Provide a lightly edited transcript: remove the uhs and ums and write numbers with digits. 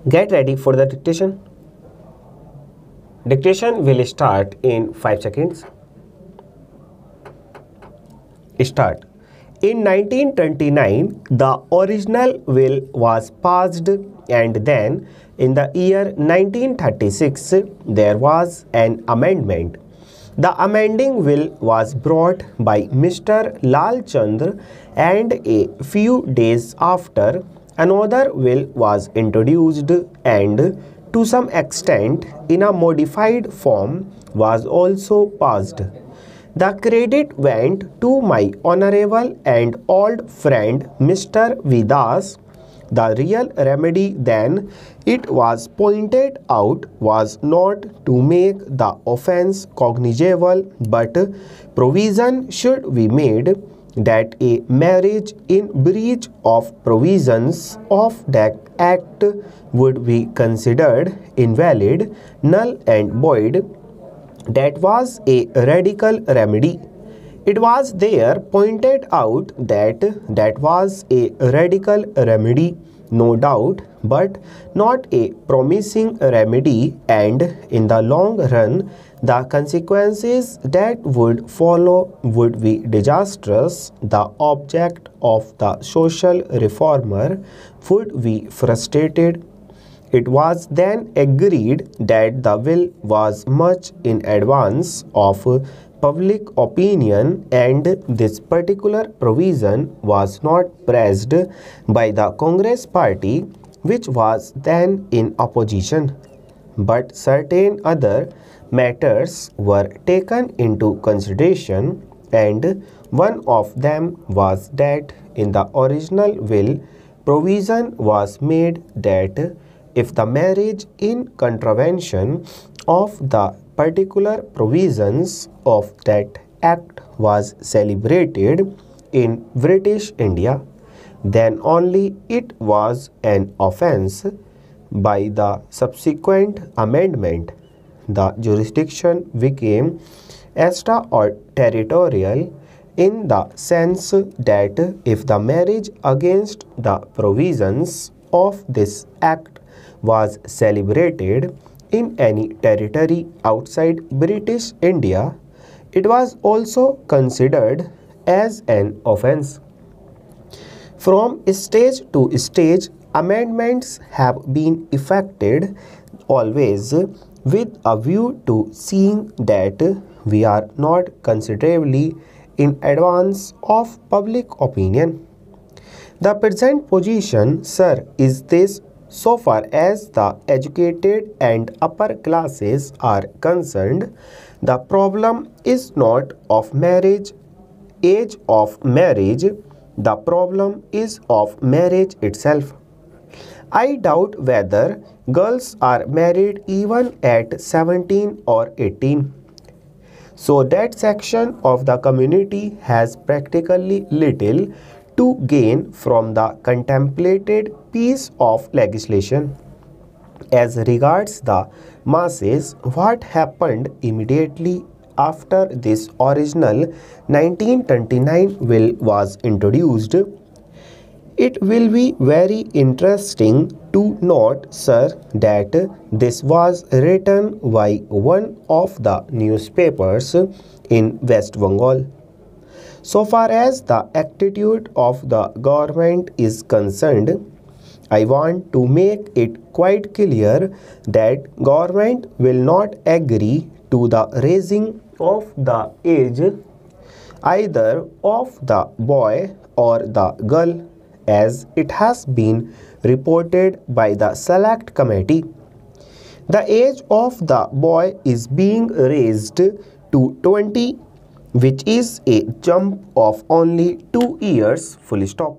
Get ready for the dictation. Dictation will start in 5 seconds. Start. In 1929, the original will was passed, and then in the year 1936, there was an amendment. The amending will was brought by Mr. Lal Chandra, and a few days after, another will was introduced and to some extent in a modified form was also passed. The credit went to my honorable and old friend Mr. Vidas. The real remedy then, it was pointed out, was not to make the offence cognizable, but provision should be made that a marriage in breach of provisions of that act would be considered invalid, null and void. That was a radical remedy. It was there pointed out that that was a radical remedy, no doubt, but not a promising remedy, and in the long run, the consequences that would follow would be disastrous. The object of the social reformer would be frustrated. It was then agreed that the will was much in advance of public opinion, and this particular provision was not pressed by the Congress party, which was then in opposition. But certain other matters were taken into consideration, and one of them was that in the original will provision was made that if the marriage in contravention of the particular provisions of that act was celebrated in British India, then only it was an offence. By the subsequent amendment, the jurisdiction became extraterritorial in the sense that if the marriage against the provisions of this act was celebrated in any territory outside British India, it was also considered as an offence. From stage to stage, amendments have been effected, always with a view to seeing that we are not considerably in advance of public opinion. The present position, sir, is this: so far as the educated and upper classes are concerned, the problem is not of marriage, age of marriage, the problem is of marriage itself. I doubt whether girls are married even at 17 or 18. So that section of the community has practically little to gain from the contemplated piece of legislation. As regards the masses, what happened immediately after this original 1929 will was introduced? It will be very interesting to note, sir, that this was written by one of the newspapers in West Bengal. So far as the attitude of the government is concerned, I want to make it quite clear that government will not agree to the raising of the age either of the boy or the girl, as it has been reported by the select committee. The age of the boy is being raised to 20, which is a jump of only 2 years, full stop.